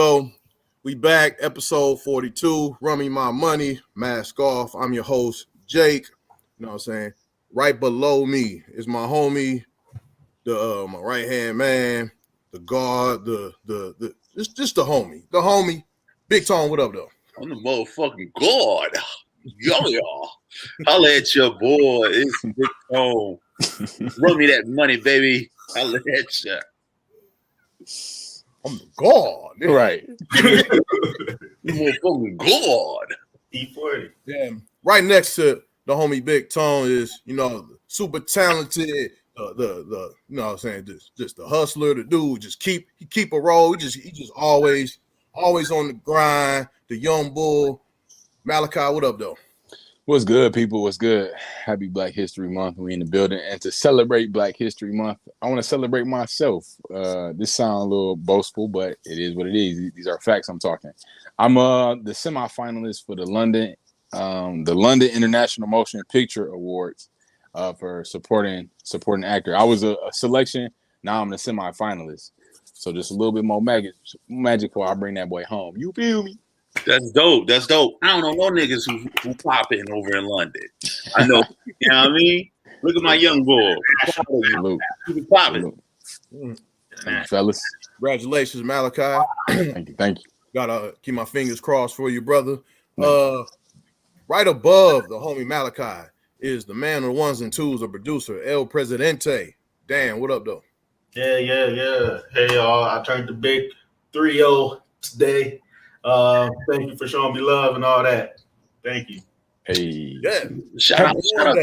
So we back, episode 42, Run Me My Money, Mask Off. I'm your host, Jake. You know what I'm saying? Right below me is my homie, the my right-hand man, the guard, the just the homie. The homie. Big Tone, what up though? I'm the motherfucking god. Y'all. Holla at your boy. It's Big Tone. Run me that money, baby. Holla at ya. I'm the god. Right. Motherfucking god. E40. Yeah. Right next to the homie Big Tone is, super talented, the you know what I'm saying, just the hustler, the dude, just keep a roll. He just always on the grind, the young bull. Malachi, what up though? What's good, people? What's good? Happy Black History Month. We in the building. And to celebrate Black History Month, I want to celebrate myself. This sounds a little boastful, but it is what it is. These are facts I'm talking. I'm the semifinalist for the London International Motion Picture Awards for supporting actor. I was a selection. Now I'm the semifinalist. So just a little bit more magical. I'll bring that boy home. You feel me? That's dope. I don't know no niggas who popping over in London. I know. You know what I mean? Look at my young boy. Keep popping. Thank you, fellas. Congratulations, Malachi. Thank you. Gotta keep my fingers crossed for you, brother. Right above the homie Malachi is the man of the ones and twos, a producer, El Presidente. Dan, what up, though? Yeah. Hey, y'all. I turned the big 3-0 today. Thank you for showing me love and all that. Thank you. Hey. Yeah. Shout out.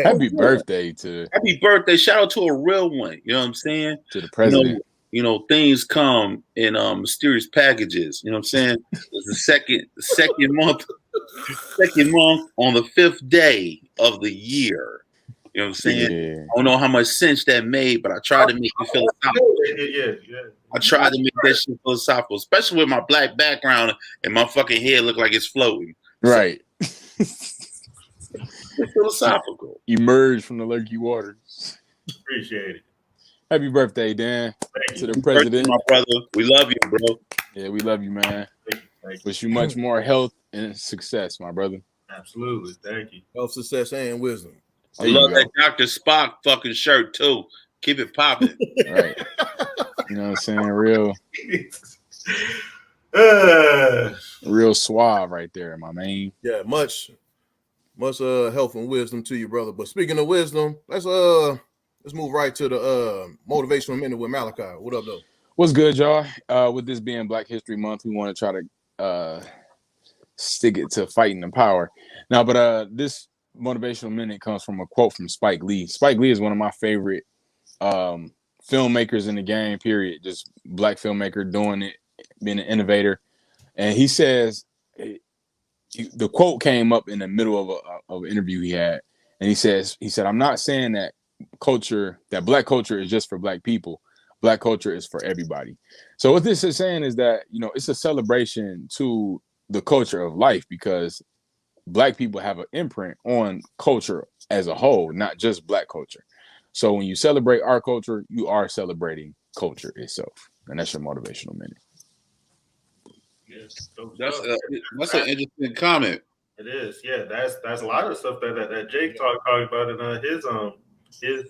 Happy birthday to. Happy birthday. Shout out to a real one. You know what I'm saying? To the president. Things come in mysterious packages. You know what I'm saying? It's the second month on the 5th day of the year. You know what I'm saying? Yeah. I don't know how much sense that made, but I tried to make it philosophical. Yeah. I tried to make that shit philosophical, especially with my black background and my fucking head look like it's floating. Right. It's philosophical. Emerge from the murky waters. Appreciate it. Happy birthday, Dan. Thank To you. the president. My brother. We love you, bro. Yeah, we love you, man. Thank you. Wish you much more health and success, my brother. Absolutely. Thank you. Health, success, and wisdom. I love that Dr. Spock fucking shirt, too. Keep it popping. Right. You know what I'm saying? Real suave right there, my man. Yeah, much health and wisdom to you, brother. But speaking of wisdom, let's move right to the motivational minute with Malachi. What up, though? What's good, y'all? With this being Black History Month, we want to try to stick it to fighting the power. Now, but this motivational minute comes from a quote from Spike Lee. Spike Lee is one of my favorite filmmakers in the game, period. Just black filmmaker doing it, being an innovator. And he says, the quote came up in the middle of an interview he had. And he said, I'm not saying that black culture is just for black people. Black culture is for everybody. So what this is saying is that, it's a celebration to the culture of life, because black people have an imprint on culture as a whole, not just black culture. So when you celebrate our culture, you are celebrating culture itself. And that's your motivational minute. Yes. That's an interesting comment. It is. Yeah, that's a lot of stuff that Jake talked about in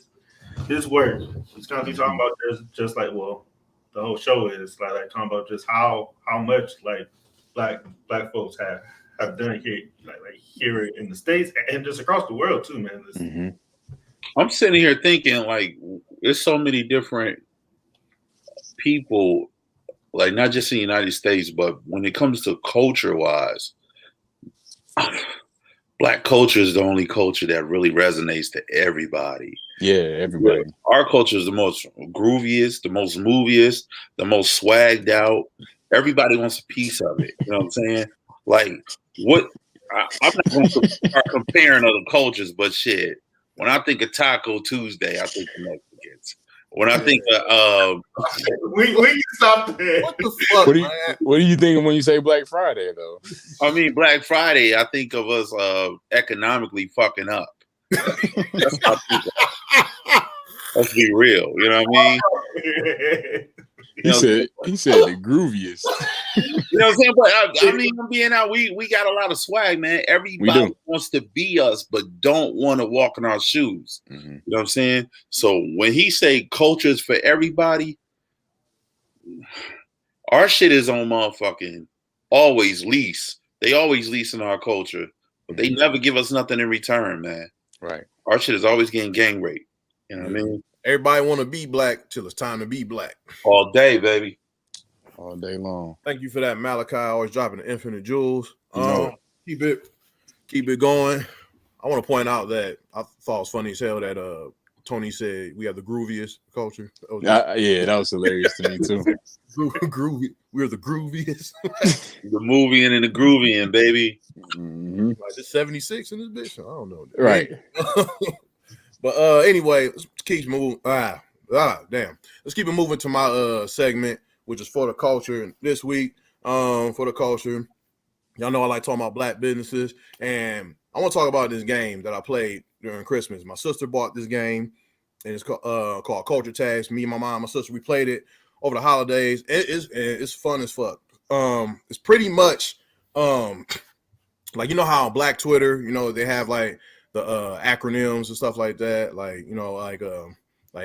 his work. He's constantly talking about just like, well, the whole show is like talking about just how much like black folks have done here, like here in the States and just across the world too, man. I'm sitting here thinking, like, there's so many different people, like not just in the United States, but when it comes to culture-wise, black culture is the only culture that really resonates to everybody. Yeah, everybody. Our culture is the most grooviest, the most moviest, the most swagged out. Everybody wants a piece of it. You know what I'm saying? Like, I'm not going to start comparing other cultures, but shit. When I think of Taco Tuesday, I think of Mexicans. When I think of we can stop there. What the fuck, what do you think when you say Black Friday, though? I mean, Black Friday, I think of us economically fucking up. That's how I think of it. Let's be real. You know what I mean? You know He said the grooviest. You know what I'm saying? But I mean, I'm being out. We got a lot of swag, man. Everybody wants to be us, but don't want to walk in our shoes. Mm-hmm. You know what I'm saying? So when he say cultures for everybody, our shit is on motherfucking always lease. They always lease in our culture, but they never give us nothing in return, man. Right. Our shit is always getting gang raped. You know what I mean? Everybody want to be black till it's time to be black. All day, baby. All day long. Thank you for that, Malachi. Always dropping the infinite jewels. No. Keep it going. I want to point out that I thought it was funny as hell that Tony said we have the grooviest culture. Yeah, that was hilarious to me too. Groovy. We're the grooviest. The movie and the groovy, baby. Mm-hmm. Like it's 76 in this bitch. I don't know. Right. But anyway, let's keep moving. Damn. Let's keep it moving to my segment, which is for the culture. And this week, for the culture, y'all know I like talking about black businesses, and I want to talk about this game that I played during Christmas. My sister bought this game, and it's called Culture Tags. Me, my mom, my sister, we played it over the holidays. It's fun as fuck. It's pretty much like, you know how on Black Twitter, you know, they have like the acronyms and stuff like that, like, you know, like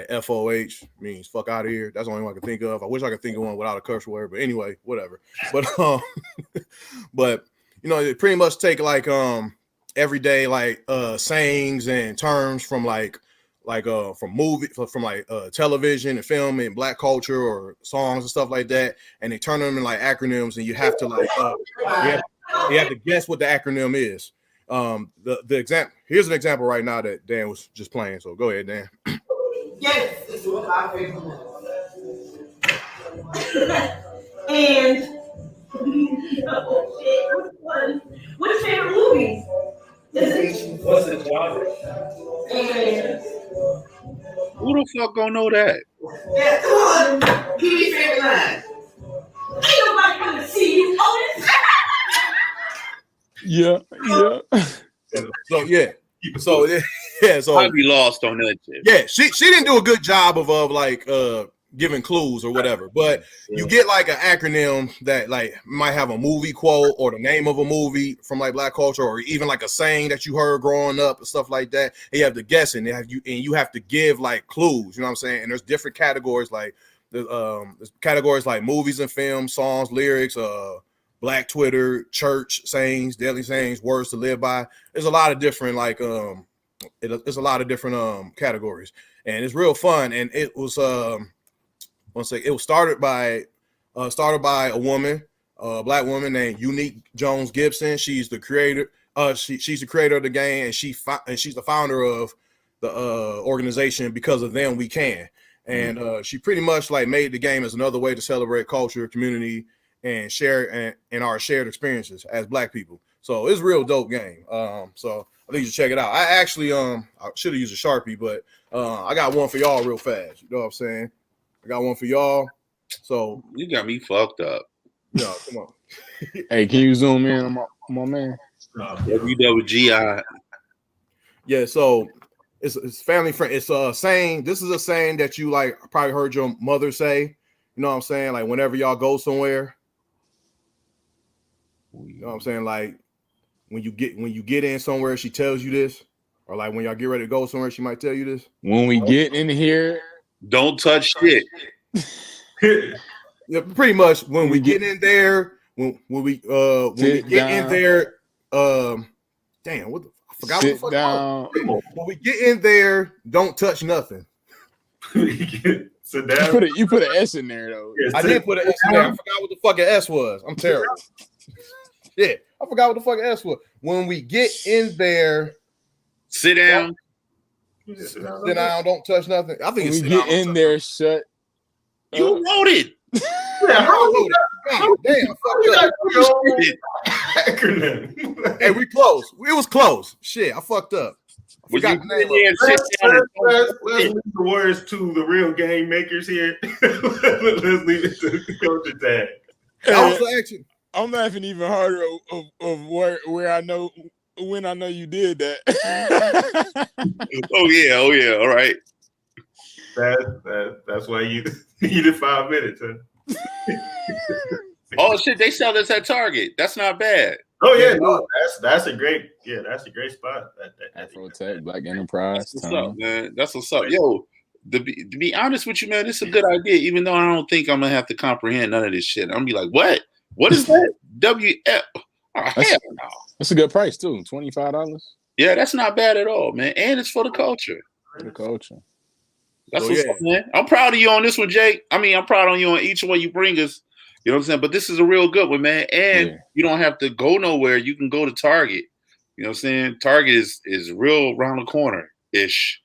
FOH means fuck out of here. That's the only one I can think of. I wish I could think of one without a curse word, but anyway, whatever. But but you know, it pretty much take like everyday like sayings and terms from from movie, from like television and film and black culture or songs and stuff like that, and they turn them in like acronyms, and you have to like you have to guess what the acronym is. The example, here's an example right now that Dan was just playing. So go ahead, Dan. Yes, it's one of my favorite ones. And oh shit, which one? What's your favorite movies? What's the genre? And Who the fuck gonna know that? yeah, come on, give me your favorite line. Ain't nobody gonna see you. Oh, Yeah. So yeah, so I'd be lost on that shit. yeah, she didn't do a good job of like giving clues or whatever, but you get like an acronym that like might have a movie quote or the name of a movie from like black culture, or even like a saying that you heard growing up and stuff like that. And you have to guess it, and you have to give like clues, you know what I'm saying? And there's different categories, like there's categories like movies and films, songs, lyrics, black Twitter, church sayings, daily sayings, words to live by. There's a lot of different like it's a lot of different categories, and it's real fun. And it was it was started by a woman, a black woman named Unique Jones Gibson. She's the creator. She's the creator of the game, and she's the founder of the organization Because of Them We Can. And she pretty much like made the game as another way to celebrate culture, community, and share and our shared experiences as black people. So it's a real dope game. So I think you should check it out. I actually I should have used a Sharpie, but I got one for y'all real fast. You know what I'm saying? I got one for y'all. So You got me fucked up. yeah, come on. Hey, can you zoom in on my man? WWGI. Yeah, so it's family friend. It's a saying. This is a saying that you like probably heard your mother say. You know what I'm saying? Like whenever y'all go somewhere. You know what I'm saying? Like when you get in somewhere, she tells you this, or like when y'all get ready to go somewhere, she might tell you this. When we get in here, Don't touch shit. Yeah, pretty much when we get in there, when we get in there, damn, what the I forgot what the fuck down. When we get in there, don't touch nothing. Sit down. You put an S in there though. I did put an S in there. I forgot what the fucking S was. I'm terrible. Yeah, I forgot what the fucking S was. When we get in there, Sit down. sit down, don't touch nothing. I think When it's we sit get down, in there, shut. You wrote it. Yeah, I wrote it. God damn, I fucked up. Acronym. Hey, we close. It was close. Shit, I fucked up. I Would you forgot the get name in there and sit down? Let's leave the words to the real game makers here. Let's leave it to the culture tag. That was the action. I'm laughing even harder of where I know when I know you did that. Oh yeah. All right. That's why you needed 5 minutes. Huh? Oh shit, they sell this at Target. That's not bad. Oh yeah, no, that's a great spot. Afro Tech, Black Enterprise. That's what's up, man. That's what's up. Yo, to be honest with you, man, it's a good idea. Even though I don't think I'm gonna have to comprehend none of this shit. I'm gonna be like, what? What is that? WF? Oh, hell no. That's a good price too. $25. Yeah, that's not bad at all, man. And it's for the culture. For the culture. That's what's up, man. I'm proud of you on this one, Jake. I mean, I'm proud of you on each one you bring us. You know what I'm saying? But this is a real good one, man. And you don't have to go nowhere. You can go to Target. You know what I'm saying? Target is real around the corner-ish.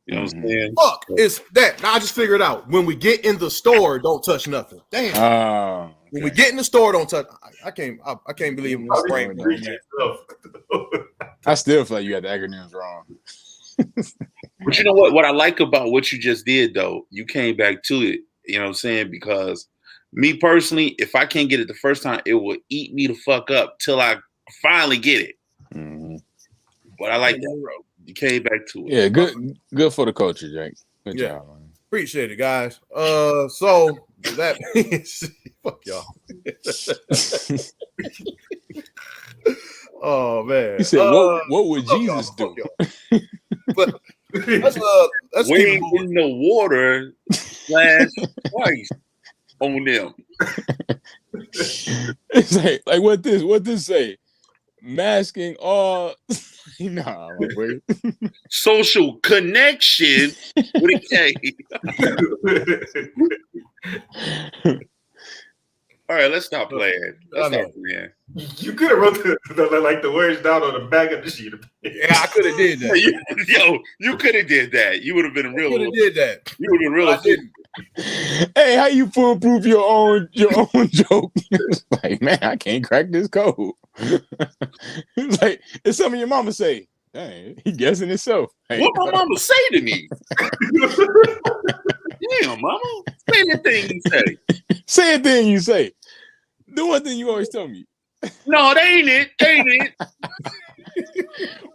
You know what I'm saying? Fuck, it's that. Now I just figured it out. When we get in the store, don't touch nothing. Damn. Okay. When we get in the store, don't touch. I can't believe my brain. I still feel like you got the acronyms wrong. But you know what? What I like about what you just did, though, you came back to it. You know what I'm saying? Because me personally, if I can't get it the first time, it will eat me the fuck up till I finally get it. Mm-hmm. But I like that, bro. You came back to it. Yeah, good for the culture, Jake. Good job, man. Appreciate it, guys. So that means fuck y'all. Oh man. He said, what would Jesus do? But let's wade in the water twice on them. It's like what this say? Masking all wait. Social connection with a K. All right, let's stop playing. You could have wrote the words down on the back of the sheet of paper. Yeah, I could have did that. You could have did that. You would have been real. Could have did that. You would have been real. I didn't. Hey, how you foolproof your own joke? Like, man, I can't crack this code. It's like it's something your mama say. Dang, he guessing himself. Hey. What my mama say to me? Damn, mama, say that thing you say. Say a thing you say. The one thing you always tell me. No, that ain't it. Ain't it.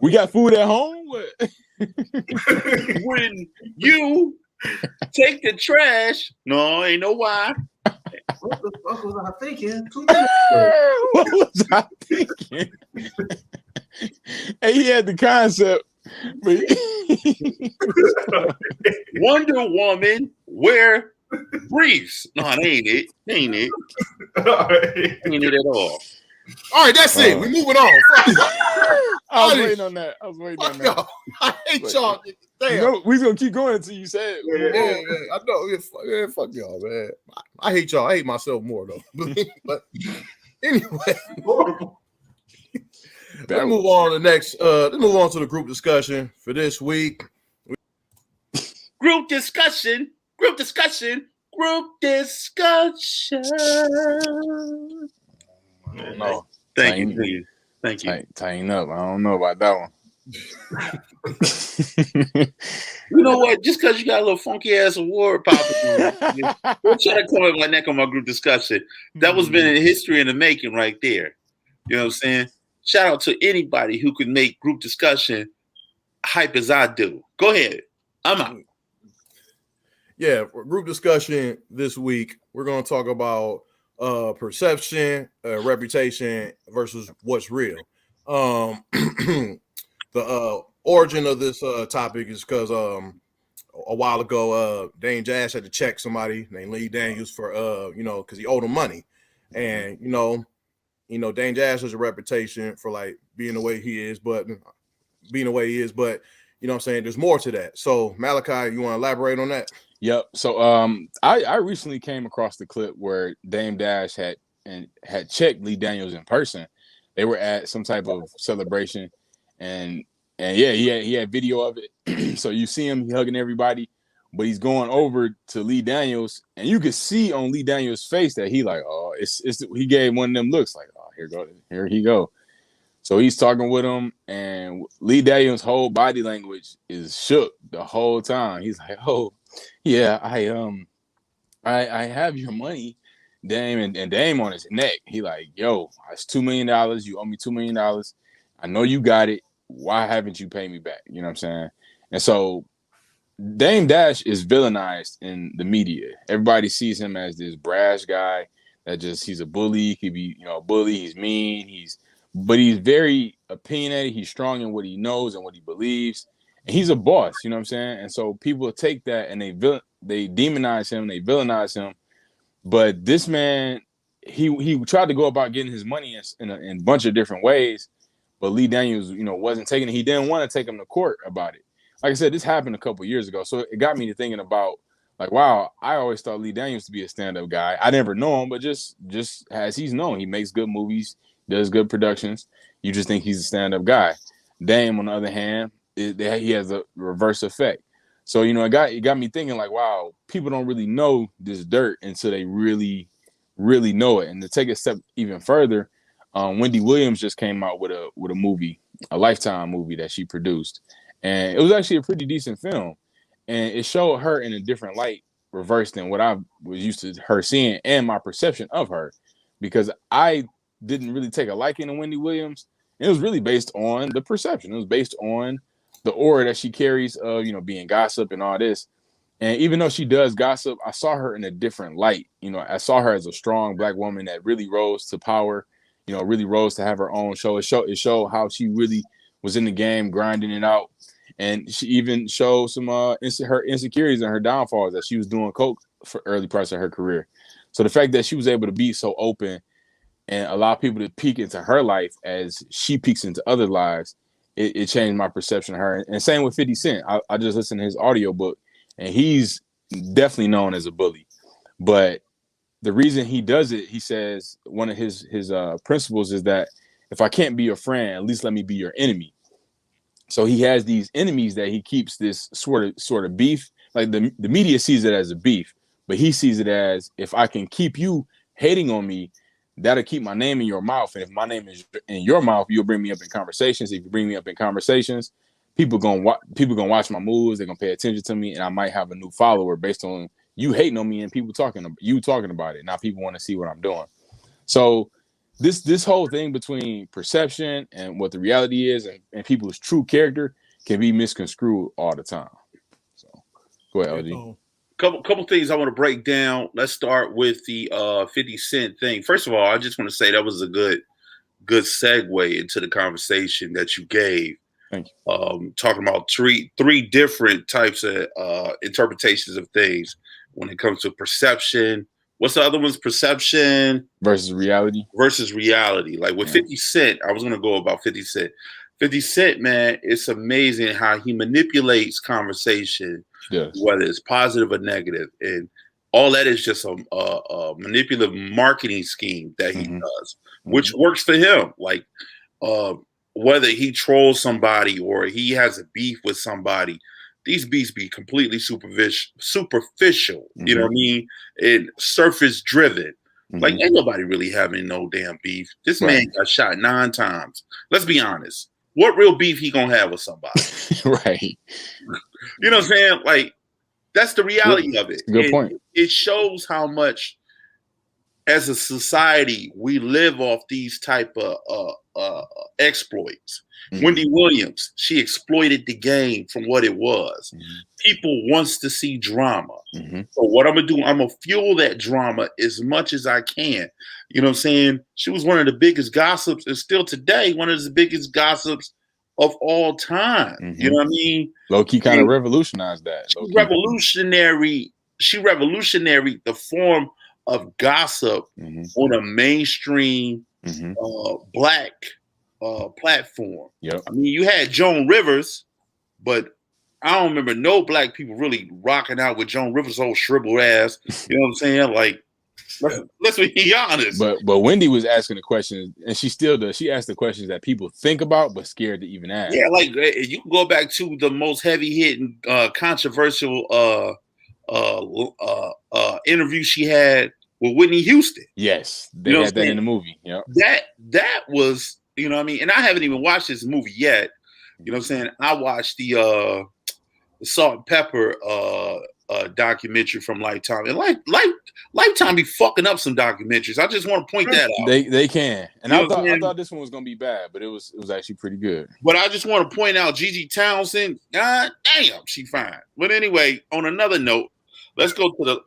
We got food at home. What? When you take the trash, no, ain't no why. What the fuck was I thinking? What was I thinking? Hey, he had the concept. But Wonder Woman wear briefs. No, that ain't it. Ain't it. Ain't it at all. All right, that's it. We're moving on. I was waiting on that. Y'all. I hate y'all. Damn. You know, we was gonna keep going until you said it. Yeah, I know. Yeah, fuck y'all, man. I hate y'all. I hate myself more though. But anyway, let's move on to the next. Let's move on to the group discussion for this week. Group discussion. No. Thank you. Tighten up. I don't know about that one. You know what? Just because you got a little funky ass award popping, don't try to come at my neck on my group discussion. That was been in history in the making right there. You know what I'm saying? Shout out to anybody who could make group discussion hype as I do. Go ahead. I'm out. Yeah, for group discussion this week, we're going to talk about perception, reputation versus what's real. The origin of this topic is because a while ago, Dane Dash had to check somebody named Lee Daniels for because he owed him money, and Dane Dash has a reputation for like being the way he is, but you know what I'm saying, there's more to that. So Malachi, you want to elaborate on that? Yep. So I recently came across the clip where Dame Dash had checked Lee Daniels in person. They were at some type of celebration, and yeah, he had video of it. So you see him, he hugging everybody, but he's going over to Lee Daniels, and you could see on Lee Daniels' face that he like, oh, it's he gave one of them looks like, oh, here he go. So he's talking with him, and Lee Daniels' whole body language is shook the whole time. He's like, oh, yeah, I have your money, Dame, and Dame on his neck. He like, yo, it's $2 million. You owe me $2 million. I know you got it. Why haven't you paid me back? You know what I'm saying? And so Dame Dash is villainized in the media. Everybody sees him as this brash guy that he's a bully. He could be, a bully. He's mean. But he's very opinionated. He's strong in what he knows and what he believes. And he's a boss, you know what I'm saying? And so people take that and they demonize him, they villainize him. But this man, he tried to go about getting his money in a bunch of different ways. But Lee Daniels, wasn't taking it. He didn't want to take him to court about it. Like I said, this happened a couple years ago. So it got me to thinking about, like, wow, I always thought Lee Daniels to be a stand-up guy. I never know him, but just as he's known, he makes good movies, does good productions. You just think he's a stand-up guy. Dame, on the other hand, he has a reverse effect. So, it got me thinking, like, wow, people don't really know this dirt until they really, really know it. And to take a step even further, Wendy Williams just came out with a movie, a Lifetime movie that she produced. And it was actually a pretty decent film. And it showed her in a different light, reversed than what I was used to her seeing and my perception of her. Because I didn't really take a liking to Wendy Williams. And it was really based on the perception. It was based on the aura that she carries of, being gossip and all this. And even though she does gossip, I saw her in a different light. I saw her as a strong Black woman that really rose to power, really rose to have her own show. It showed how she really was in the game, grinding it out. And she even showed some her insecurities and her downfalls, that she was doing coke for early parts of her career. So the fact that she was able to be so open and allow people to peek into her life as she peeks into other lives, it changed my perception of her. And same with 50 Cent. I just listened to his audiobook, and he's definitely known as a bully. But the reason he does it, he says one of his principles is that if I can't be your friend, at least let me be your enemy. So he has these enemies that he keeps this sort of beef. Like the media sees it as a beef, but he sees it as, if I can keep you hating on me, that'll keep my name in your mouth. And if my name is in your mouth, you'll bring me up in conversations. If you bring me up in conversations, people gonna watch my moves. They're gonna pay attention to me, and I might have a new follower based on you hating on me and people talking about it. Now people want to see what I'm doing. So this whole thing between perception and what the reality is and people's true character can be misconstrued all the time. So go ahead, LG. Couple things I want to break down. Let's start with the 50 Cent thing. First of all, I just want to say that was a good segue into the conversation that you gave. Thank you. Talking about three different types of interpretations of things when it comes to perception. What's the other one's perception? Versus reality. Like with 50 Cent, I was going to go about 50 Cent. 50 Cent, man, it's amazing how he manipulates conversation, whether it's positive or negative. And all that is just a manipulative marketing scheme that he does, which works for him. Like whether he trolls somebody or he has a beef with somebody, these beefs be completely superficial, you know what I mean? And surface driven. Like ain't nobody really having no damn beef. This man got shot 9 times. Let's be honest. What real beef he gonna have with somebody? Right. You know what I'm saying? Like that's the reality of it. Good point. It shows how much as a society we live off these type of exploits. Wendy Williams, she exploited the game from what it was. People wants to see drama. So what I'm gonna do, I'm gonna fuel that drama as much as I can. You know what I'm saying? She was one of the biggest gossips, and still today one of the biggest gossips of all time. You know what I mean? Low-key kind of revolutionized that. She revolutionary the form of gossip on a mainstream Black platform. Yep. I mean, you had Joan Rivers, but I don't remember no Black people really rocking out with Joan Rivers' whole shriveled ass. You know what I'm saying? Like, let's be honest. But Wendy was asking the questions, and she still does. She asked the questions that people think about but scared to even ask. Yeah, like you can go back to the most heavy-hitting, controversial interview she had with Whitney Houston. Yes, they had that in the movie. Yeah, that was, you know what I mean? And I haven't even watched this movie yet. You know what I'm saying? I watched the Salt and Pepper documentary from Lifetime. And Lifetime be fucking up some documentaries. I just want to point that out. They can, and You I know what I'm saying? thought this one was gonna be bad, but it was actually pretty good. But I just want to point out Gigi Townsend. God damn, she fine. But anyway, on another note, let's go to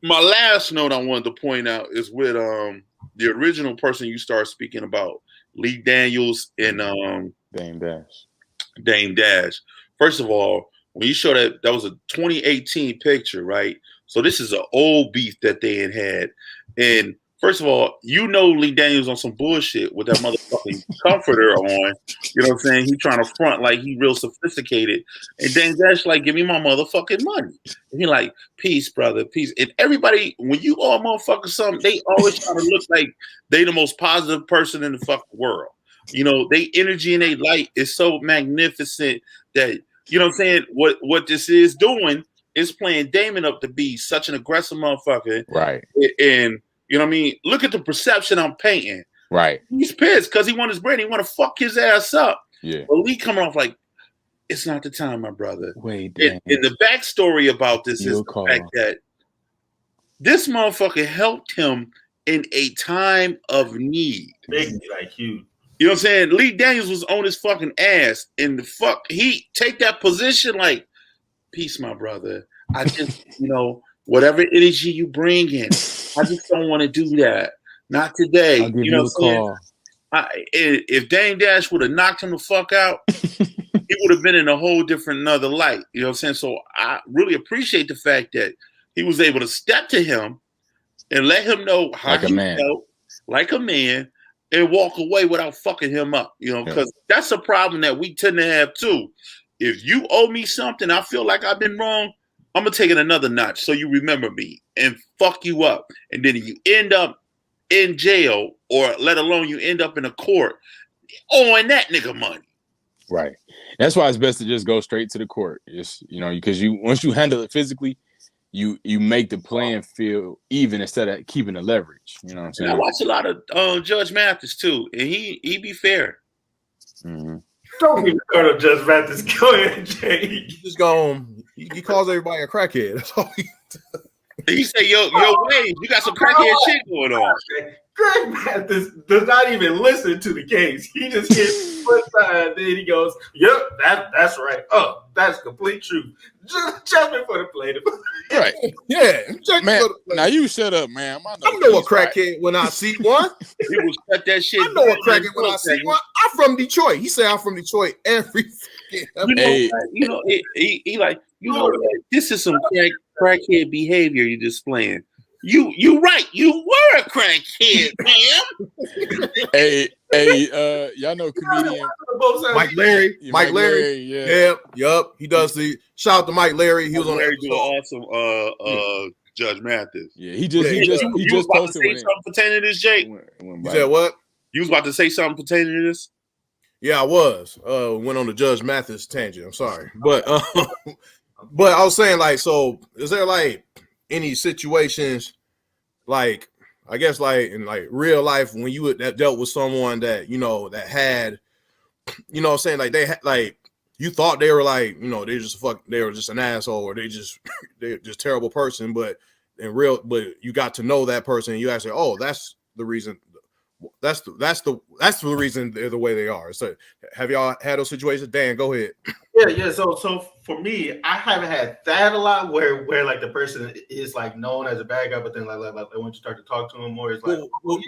my last note I wanted to point out is with the original person you start speaking about, Lee Daniels and Dame Dash. First of all, when you show that was a 2018 picture, right? So this is an old beef that they had. And first of all, Lee Daniels on some bullshit with that motherfucking comforter on. You know what I'm saying? He trying to front like he real sophisticated. And Dame Dash like, give me my motherfucking money. And he like, peace, brother, peace. And everybody, when you all motherfuckers something, they always try to look like they the most positive person in the fucking world. You know, they energy and they light is so magnificent that, you know what I'm saying, what this is doing is playing Damon up to be such an aggressive motherfucker. Right. And, you know what I mean? Look at the perception I'm painting. Right. He's pissed because he want his brain. He want to fuck his ass up. Yeah. But Lee coming off like, it's not the time, my brother. Wait, and the backstory about this is the fact that this motherfucker helped him in a time of need. Big, like huge. You know what I'm saying? Lee Daniels was on his fucking ass, and he take that position like, peace, my brother. I just, whatever energy you bring in, I just don't want to do that. Not today. I'll give you a call. If Dame Dash would have knocked him the fuck out, he would have been in a whole different another light. You know what I'm saying? So I really appreciate the fact that he was able to step to him and let him know how he felt, like a man, and walk away without fucking him up. You know, because that's a problem that we tend to have too. If you owe me something, I feel like I've been wrong, I'm gonna take it another notch so you remember me and fuck you up. And then you end up in jail, or let alone you end up in a court owing that nigga money. Right. That's why it's best to just go straight to the court. Just, because once you handle it physically, you make the playing field even instead of keeping the leverage. You know what I'm saying? And I watch a lot of Judge Mathis too, and he be fair. Mm-hmm. Don't be the Judge Mathis. Go ahead, Jay. Just go home. He calls everybody a crackhead. That's all he does. He say, yo, Wade, you got some crackhead shit going on. Greg Mathis does not even listen to the case. He just gets one side, then he goes, "Yep, that's right. Oh, that's complete truth." Judgment for the plaintiff. Right? Yeah, man. Now you shut up, man. I know a crackhead when I see one. He will cut that shit. I know a crackhead when I see one. I'm from Detroit. He say I'm from Detroit every. He like, this is some crackhead behavior you're displaying. You right. You were a crackhead, man. Hey, y'all know comedian Mike Larry. Mike Larry. Yeah. Yup. He does the shout out to Mike Larry. He was on Larry do awesome Judge Mathis. Yeah, he just posted something pertaining to this, Jake. You said what? You was about to say something pertaining to this? Yeah, I was. Went on the Judge Mathis tangent. I'm sorry. But but I was saying, like, so is there like any situations, like, I guess, like in like real life, when you that dealt with someone that that had, what I'm saying, like they had, like, you thought they were like, they were just an asshole, or they're just terrible person, but you got to know that person, and you actually, oh, that's the reason. That's the reason they're the way they are. So, have y'all had those situations? Dan, go ahead. Yeah. So for me, I haven't had that a lot where like the person is like known as a bad guy, but then like once you start to talk to him more, it's like, cool.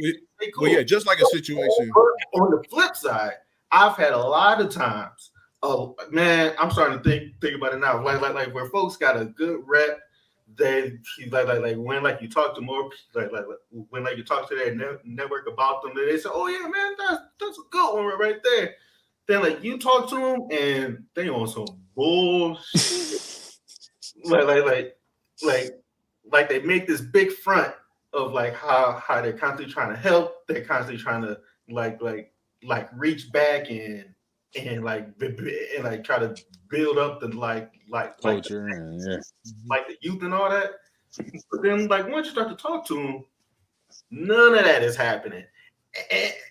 Well, yeah, just like a situation. On the flip side, I've had a lot of times. Oh man, I'm starting to think about it now. Like where folks got a good rep. They like when like you talk to more like when like you talk to their network about them, they say, "Oh yeah, man, that's a good one right there." Then like you talk to them and they on some bullshit. like they make this big front of like how they're constantly trying to help. They're constantly trying to like reach back and try to build up the like culture, like the youth and all that. But then like once you start to talk to them, none of that is happening,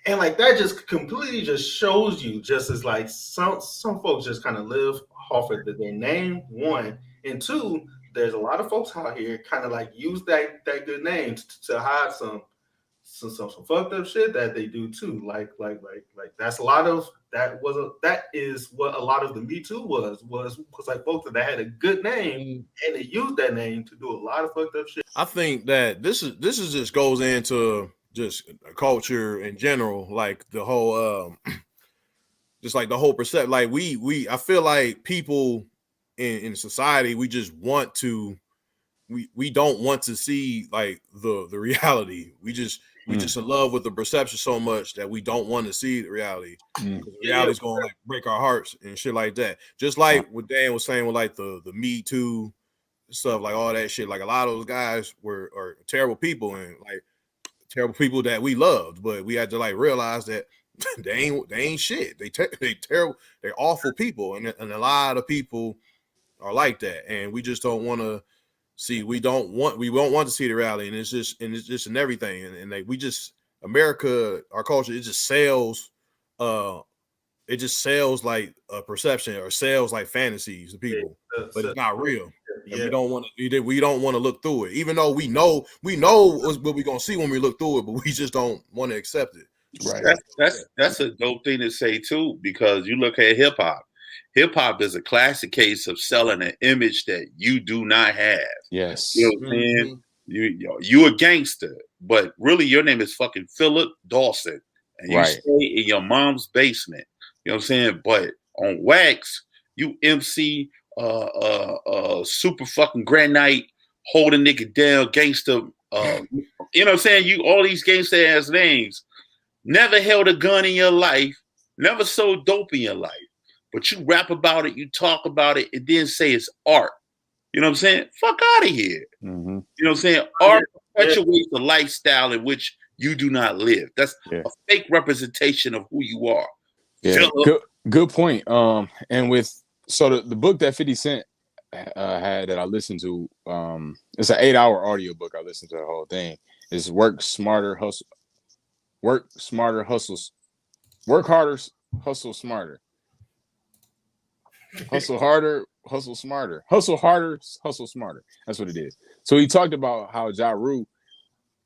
and like that just completely just shows you just as like some folks just kind of live off of their name, one, and two, there's a lot of folks out here kind of like use that good name to hide some fucked up shit that they do too. Like that's a lot of that is what a lot of the Me Too was like folks that had a good name and they used that name to do a lot of fucked up shit. I think that this is just goes into just culture in general, like the whole just like the whole perception. Like I feel like people in society, we just want to we don't want to see like the reality. We just in love with the perception so much that we don't want to see the reality. The reality's gonna like break our hearts and shit like that. Just like what Dan was saying with like the Me Too stuff, like all that shit. Like a lot of those guys are terrible people and like terrible people that we loved, but we had to like realize that they ain't shit. They terrible. They're awful people, and a lot of people are like that, and we just don't want to see. We won't want to see the reality, and it's just in everything, and like we just America, our culture, it just sells like a perception or sells like fantasies to people, but it's not real. And we don't want to look through it, even though we know what we're gonna see when we look through it, but we just don't want to accept it. Right. That's a dope thing to say too, because you look at hip hop. Hip hop is a classic case of selling an image that you do not have. Yes. You know what I'm saying? You a gangster, but really your name is fucking Philip Dawson, and you stay in your mom's basement. You know what I'm saying? But on wax, you MC super fucking granite, hold a nigga down, gangster. You know what I'm saying? You all these gangster ass names. Never held a gun in your life, never sold dope in your life, but you rap about it, you talk about it, and then say it's art. You know what I'm saying? Fuck out of here. Mm-hmm. You know what I'm saying? Art perpetuates the lifestyle in which you do not live. That's a fake representation of who you are. Yeah, good point. And with the book that 50 Cent had that I listened to, it's an 8-hour audio book. I listened to the whole thing. It's Work Harder, Hustle Smarter. Hustle harder, hustle smarter. Hustle harder, hustle smarter. That's what it is. So he talked about how Ja Rule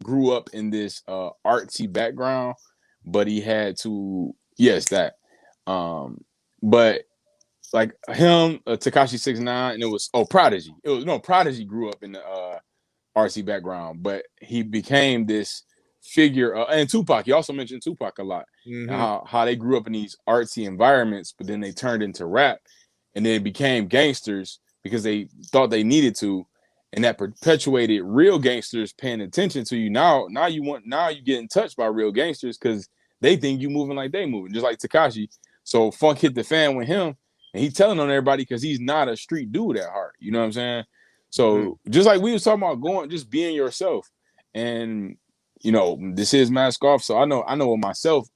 grew up in this artsy background, but he had to but like him, Tekashi 6ix9ine, and it was Prodigy. Prodigy grew up in the artsy background, but he became this figure, and Tupac. He also mentioned Tupac a lot. Mm-hmm. How they grew up in these artsy environments, but then they turned into rap, and then became gangsters because they thought they needed to, and that perpetuated real gangsters paying attention to you. Now you getting touched by real gangsters because they think you moving like they moving, just like Tekashi. So funk hit the fan with him, and he telling on everybody because he's not a street dude at heart. You know what I'm saying? So just like we was talking about just being yourself, and this is Mask Off. So I know with myself,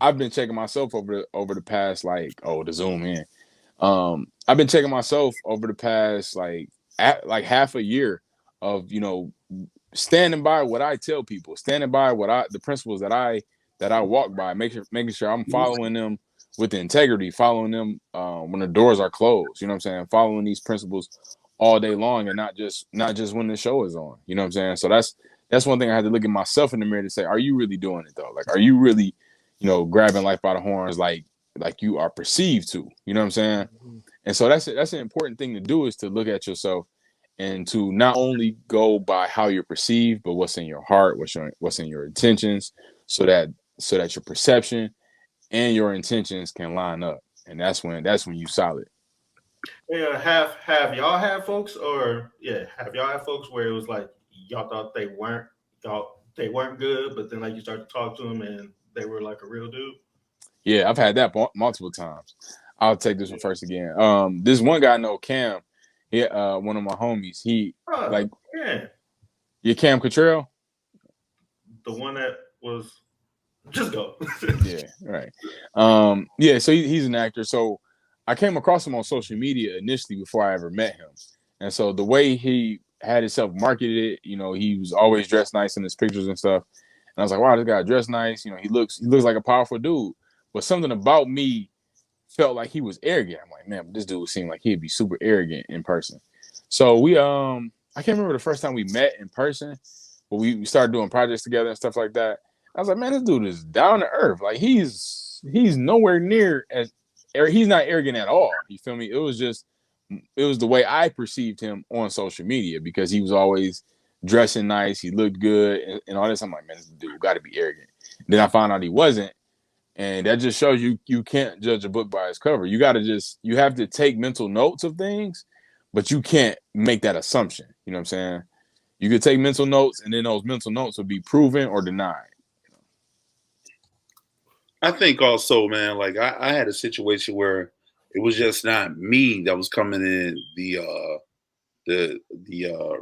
I've been checking myself over the past to zoom in. I've been checking myself over the past half a year of standing by what I tell people, standing by the principles that I walk by, making sure I'm following them with integrity, following them when the doors are closed. You know what I'm saying? Following these principles all day long, and not just when the show is on. You know what I'm saying? So that's one thing I had to look at myself in the mirror to say, are you really doing it though? Like, are you really, grabbing life by the horns like you are perceived to? You know what I'm saying? And so that's an important thing to do, is to look at yourself and to not only go by how you're perceived, but what's in your heart, what's in your intentions, so that your perception and your intentions can line up. And that's when you solid. Yeah, have y'all had folks where it was like y'all thought they weren't good, but then like you start to talk to them and they were like a real dude? Yeah, I've had that multiple times. I'll take this one first again. This one guy I know, Cam, one of my homies. Cam Cottrell, the one that was just go. Yeah, right. So he's an actor. So I came across him on social media initially before I ever met him, and so the way he had himself marketed, he was always dressed nice in his pictures and stuff. And I was like, wow, this guy dressed nice. He looks like a powerful dude. But something about me felt like he was arrogant. I'm like, man, but this dude seemed like he'd be super arrogant in person. So we I can't remember the first time we met in person, but we started doing projects together and stuff like that. I was like, man, this dude is down to earth. Like he's nowhere near as he's not arrogant at all. You feel me? It was the way I perceived him on social media because he was always dressing nice, he looked good, and all this. I'm like, man, this dude got to be arrogant. And then I found out he wasn't, and that just shows you can't judge a book by its cover. You have to take mental notes of things, but you can't make that assumption. You know what I'm saying? You could take mental notes, and then those mental notes will be proven or denied. I think also, man, like I had a situation where it was just not me that was coming in the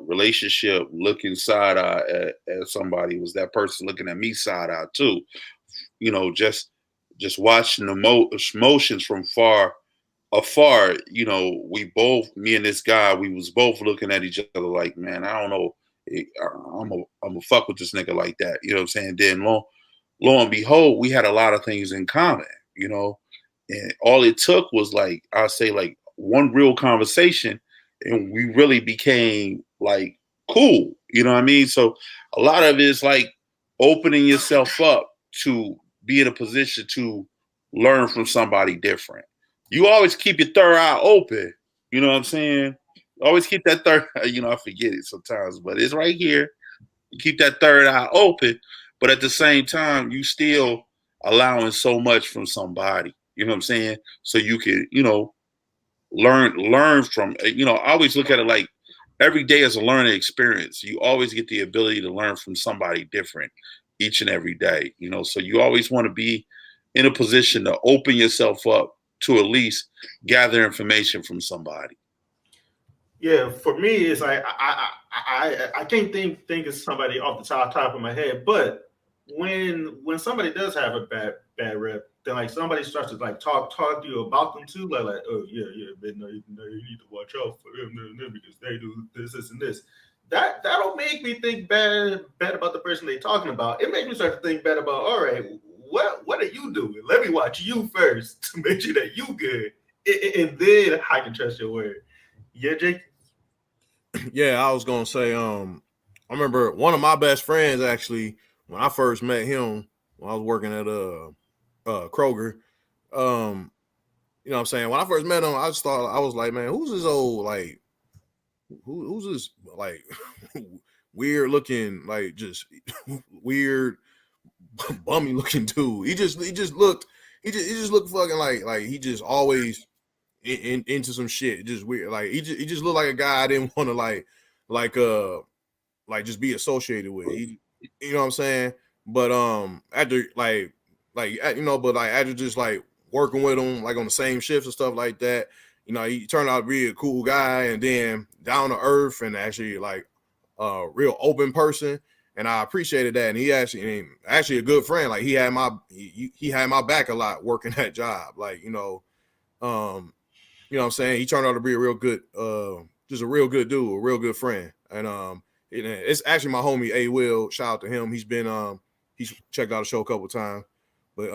relationship looking side eye at somebody. It was that person looking at me side eye too. You know, just watching the emotions from afar. You know, me and this guy, we was both looking at each other like, man, I don't know, I'm a fuck with this nigga like that. You know what I'm saying? Then lo and behold, we had a lot of things in common, you know, and all it took was like, I'll say like one real conversation and we really became like cool. You know what I mean? So a lot of it is like opening yourself up to be in a position to learn from somebody different. You always keep your third eye open. You know what I'm saying? Always keep that third, I forget it sometimes, but it's right here. You keep that third eye open, but at the same time, you still allowing so much from somebody. You know what I'm saying? So you can, learn from. I always look at it like every day is a learning experience. You always get the ability to learn from somebody different each and every day. So you always want to be in a position to open yourself up to at least gather information from somebody. Yeah, for me, it's like I can't think of somebody off the top of my head, but when somebody does have a bad rep, then like somebody starts to like talk to you about them too, like oh yeah, but no, you need to watch out for them because they do this and this. That'll make me think bad about the person they're talking about. It makes me start to think bad about, all right, what are you doing? Let me watch you first to make sure that you good, and then I can trust your word. Yeah, Jake. Yeah, I was gonna say, I remember one of my best friends actually when I first met him when I was working at Kroger. You know what I'm saying? When I first met him, I just thought I was like, man, who's this old like who's this like weird looking, like just weird bummy looking dude. He just looked fucking like he just always into some shit. Just weird. Like he just looked like a guy I didn't want to like just be associated with. You know what I'm saying? But after but like after just like working with him like on the same shifts and stuff like that, he turned out to be a cool guy and then down to earth and actually like a real open person. And I appreciated that. And he actually a good friend. Like he had my back a lot working that job. Like, you know what I'm saying? He turned out to be a real good, just a real good dude, a real good friend. And it's actually my homie A Will. Shout out to him. He's been he's checked out the show a couple of times. But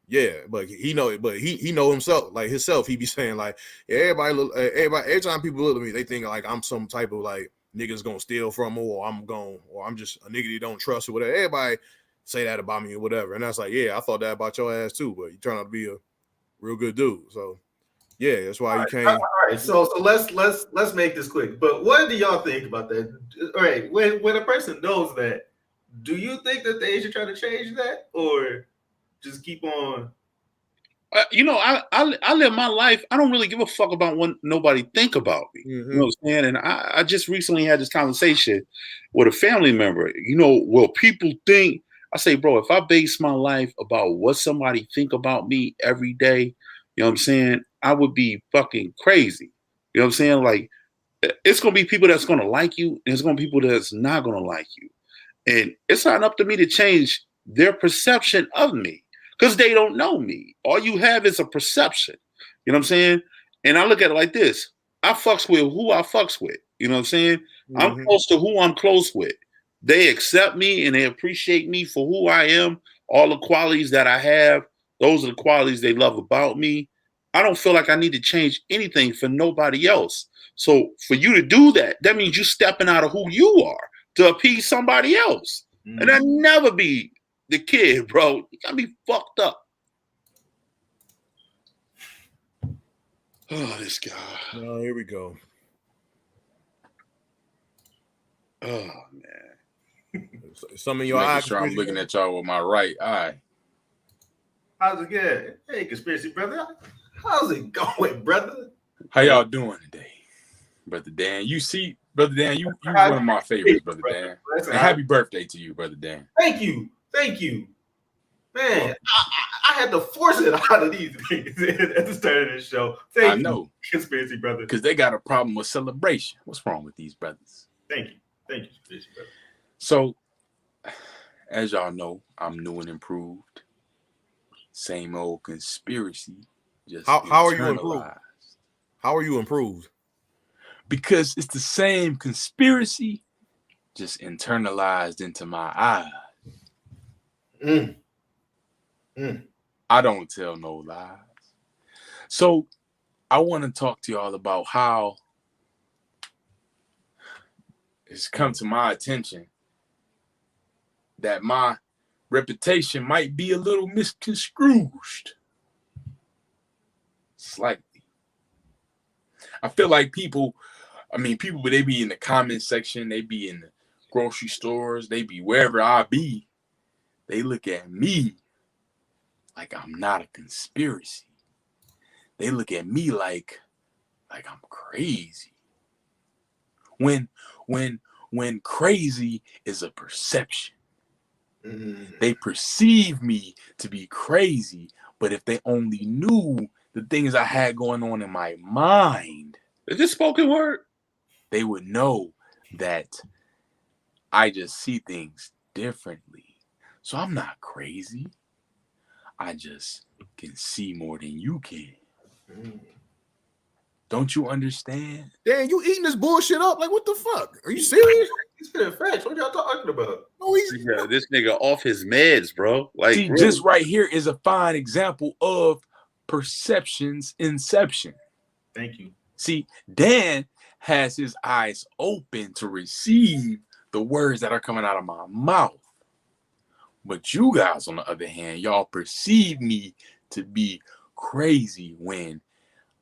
yeah, but he know himself, like himself. He be saying like, yeah, every time people look at me, they think like I'm some type of like niggas gonna steal from him, or I'm just a nigga they don't trust or whatever. Everybody say that about me or whatever. And I was like, yeah, I thought that about your ass too, but you turn out to be a real good dude. So yeah, that's why you came. All right, so let's make this quick. But what do y'all think about that? All right, when a person knows that, do you think that they should try to change that, or just keep on? I live my life. I don't really give a fuck about what nobody think about me. Mm-hmm. You know what I'm saying? And I just recently had this conversation with a family member. Will people think? I say, bro, if I base my life about what somebody think about me every day, you know what I'm saying, I would be fucking crazy. You know what I'm saying? Like, it's gonna be people that's gonna like you, and it's gonna be people that's not gonna like you. And it's not up to me to change their perception of me because they don't know me. All you have is a perception. You know what I'm saying? And I look at it like this. I fucks with who I fucks with. You know what I'm saying? Mm-hmm. I'm close to who I'm close with. They accept me and they appreciate me for who I am, all the qualities that I have. Those are the qualities they love about me. I don't feel like I need to change anything for nobody else. So for you to do that, that means you stepping out of who you are to appease somebody else. And that never be the kid, bro. You gotta be fucked up. Oh, this guy. Oh, here we go. Oh, man. Some of your Making eyes. sure I'm looking at y'all with my right eye. How's it going? Hey, conspiracy brother. How's it going, brother? How y'all doing today, Brother Dan? You see, Brother Dan, you one of my favorites, Brother Dan. And happy birthday to you, Brother Dan. Thank you. Man, I had to force it out of these things at the start of this show. I know. Conspiracy brother. Because they got a problem with celebration. What's wrong with these brothers? Thank you, conspiracy brother. So, as y'all know, I'm new and improved. Same old conspiracy. Just How are you improved? How are you improved? Because it's the same conspiracy, just internalized into my eyes. I don't tell no lies. So I want to talk to y'all about how it's come to my attention that my reputation might be a little misconstrued. Slightly. I feel like people, they be in the comment section, they be in the grocery stores, they be wherever I be. They look at me like I'm not a conspiracy. They look at me like I'm crazy. When crazy is a perception. They perceive me to be crazy, but if they only knew the things I had going on in my mind, is this spoken word? They would know that I just see things differently. So I'm not crazy. I just can see more than you can. Don't you understand? Dan, you eating this bullshit up? Like, what the fuck? Are you serious? He's spitting facts. What y'all talking about? No, Yeah, this nigga off his meds, bro. Like, see, really. just right here is a fine example of perception's inception. Thank you. See, Dan has his eyes open to receive the words that are coming out of my mouth. But you guys, on the other hand, y'all perceive me to be crazy when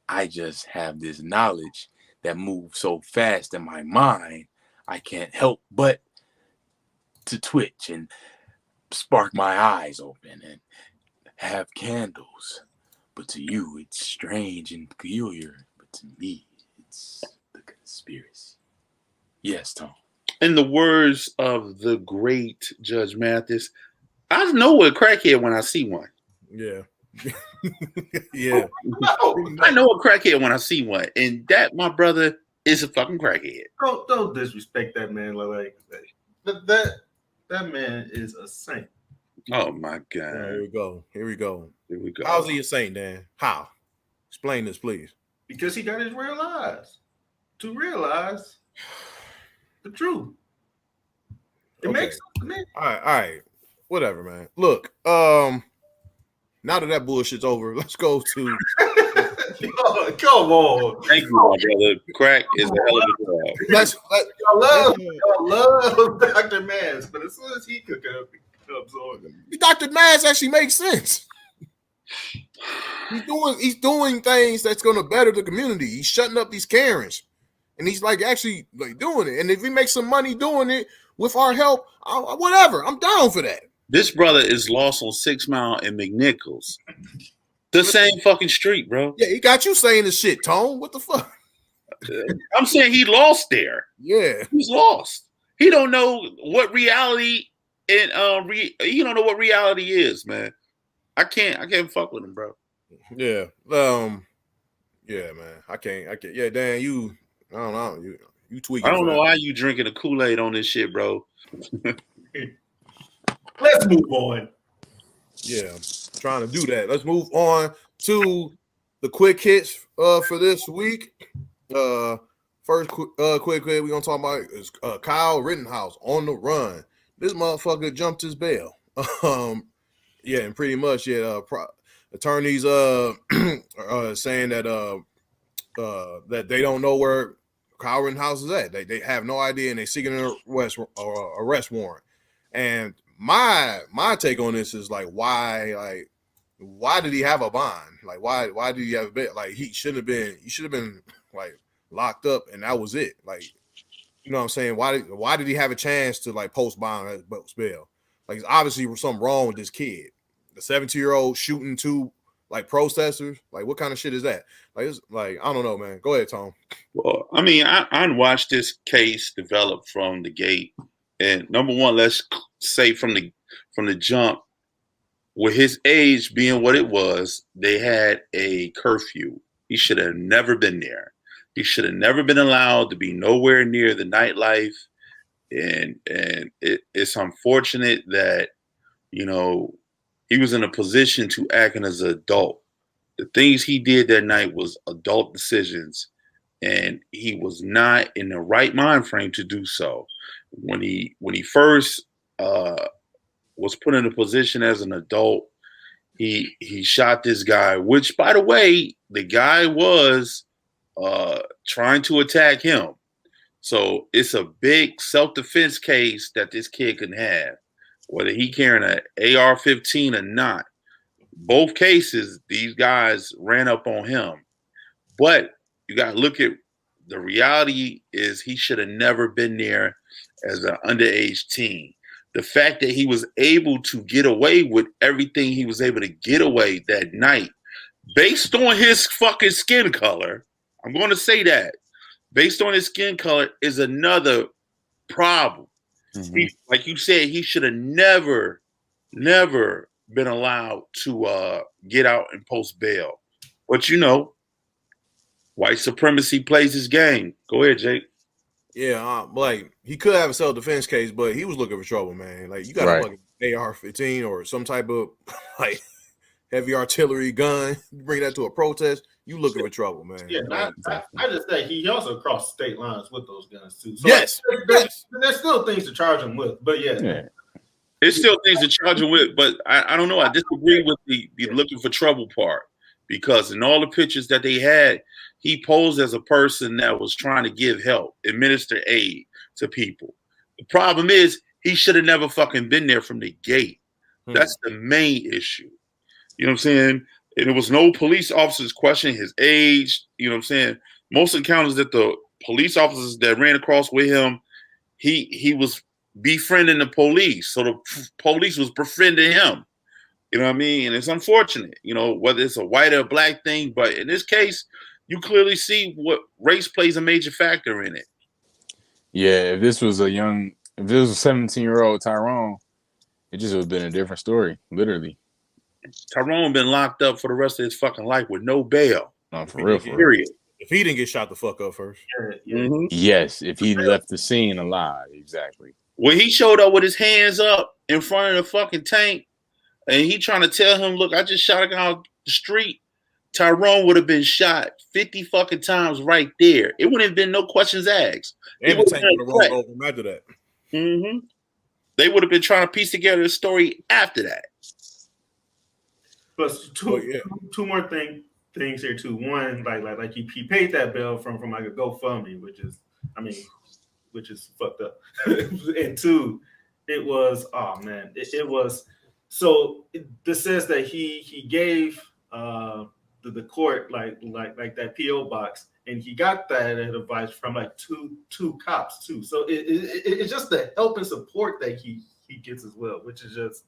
I just have this knowledge that moves so fast in my mind, I can't help but to twitch and spark my eyes open and have candles. But to you, it's strange and peculiar. But to me, it's the conspiracy. Yes, Tom. In the words of the great Judge Mathis, I know a crackhead when I see one. Yeah. Yeah. I know a crackhead when I see one. And that, my brother, is a fucking crackhead. Don't disrespect that man like that man is a saint. Oh my God. Here we go. How's he a saint, Dan? How? Explain this, please. Because he got his real eyes to realize the truth. It makes sense to me. All right. Whatever, man. Look, now that bullshit's over, let's go to come on. Thank you, my brother. Crack is a hell of a job. Y'all love Dr. Maz, but as soon as he could comes on. Dr. Maz actually makes sense. He's doing things that's gonna better the community. He's shutting up these Karens. And he's actually doing it. And if he makes some money doing it with our help, whatever. I'm down for that. This brother is lost on 6 Mile and McNichols. The same fucking street, bro. Yeah, he got you saying this shit, Tone. What the fuck? I'm saying he lost there. Yeah. He's lost. He don't know what reality and he don't know what reality is, man. I can't fuck with him, bro. Yeah. Yeah, man. I can't. Yeah, Dan, I don't know. You tweaking. I don't know why you drinking the Kool-Aid on this shit, bro. Let's move on. Yeah, I'm trying to do that. Let's move on to the quick hits for this week. First quick hit we're gonna talk about is Kyle Rittenhouse on the run. This motherfucker jumped his bail. Yeah, and pretty much, attorneys saying that that they don't know where Kyle Rittenhouse is at. They have no idea, and they're seeking an arrest warrant. And my take on this is like, why did he have a bond? Like, why did he have a bit? Like, he should have been like locked up, and that was it. Like, you know what I'm saying? Why did he have a chance to like post bond as post bail? Like, it's obviously something wrong with this kid. The 17-year-old shooting two like protesters. Like, what kind of shit is that? Like, it's like, I don't know, man. Go ahead, Tom. Well, I mean, I watched this case develop from the gate, and number one, let's say from the jump, with his age being what it was, they had a curfew. He should have never been there. He should have never been allowed to be nowhere near the nightlife, and it's unfortunate that he was in a position to acting as an adult. The things he did that night was adult decisions, and he was not in the right mind frame to do so. When he first was put in a position as an adult, he shot this guy, which, by the way, the guy was trying to attack him. So it's a big self-defense case that this kid can have, whether he carrying an AR-15 or not. Both cases, these guys ran up on him. But you got to look at the reality is he should have never been there as an underage teen. The fact that he was able to get away with everything he was able to get away that night, based on his fucking skin color, I'm going to say that, based on his skin color, is another problem. Mm-hmm. Like you said, he should have never been allowed to get out and post bail. But white supremacy plays his game. Go ahead, Jake. Yeah, like he could have a self-defense case, but he was looking for trouble, man. Like, you got a fucking AR-15 or some type of like heavy artillery gun, bring that to a protest, you looking for trouble, man. Yeah, I just think he also crossed state lines with those guns too. So yes, there's still things to charge him with, but yeah. It's still things to charge him with, but I don't know. I disagree with the looking for trouble part, because in all the pictures that they had, he posed as a person that was trying to give help, administer aid to people. The problem is he should have never fucking been there from the gate. That's the main issue. You know what I'm saying? And there was no police officers questioning his age. You know what I'm saying? Most encounters that the police officers that ran across with him, he was befriending the police. So the police was befriending him. You know what I mean? And it's unfortunate, whether it's a white or a black thing. But in this case, you clearly see what race plays a major factor in it. Yeah, if this was a 17-year-old Tyrone, it just would have been a different story, literally. Tyrone been locked up for the rest of his fucking life with no bail. No, for real. Period. If he didn't get shot the fuck up first. Yeah. Mm-hmm. Yes, if he left the scene alive, exactly. When he showed up with his hands up in front of the fucking tank, and he trying to tell him, look, I just shot a guy on the street, Tyrone would have been shot 50 fucking times right there. It wouldn't have been no questions asked. And the tank would have rolled over after that. Mm-hmm. They would have been trying to piece together the story after that. Plus two more things here too. One, like he paid that bill from like a GoFundMe, which is fucked up. And two, it was it was. So this says that he gave the court like that PO box, and he got that advice from like two cops too. So it's just the help and support that he gets as well, which is just,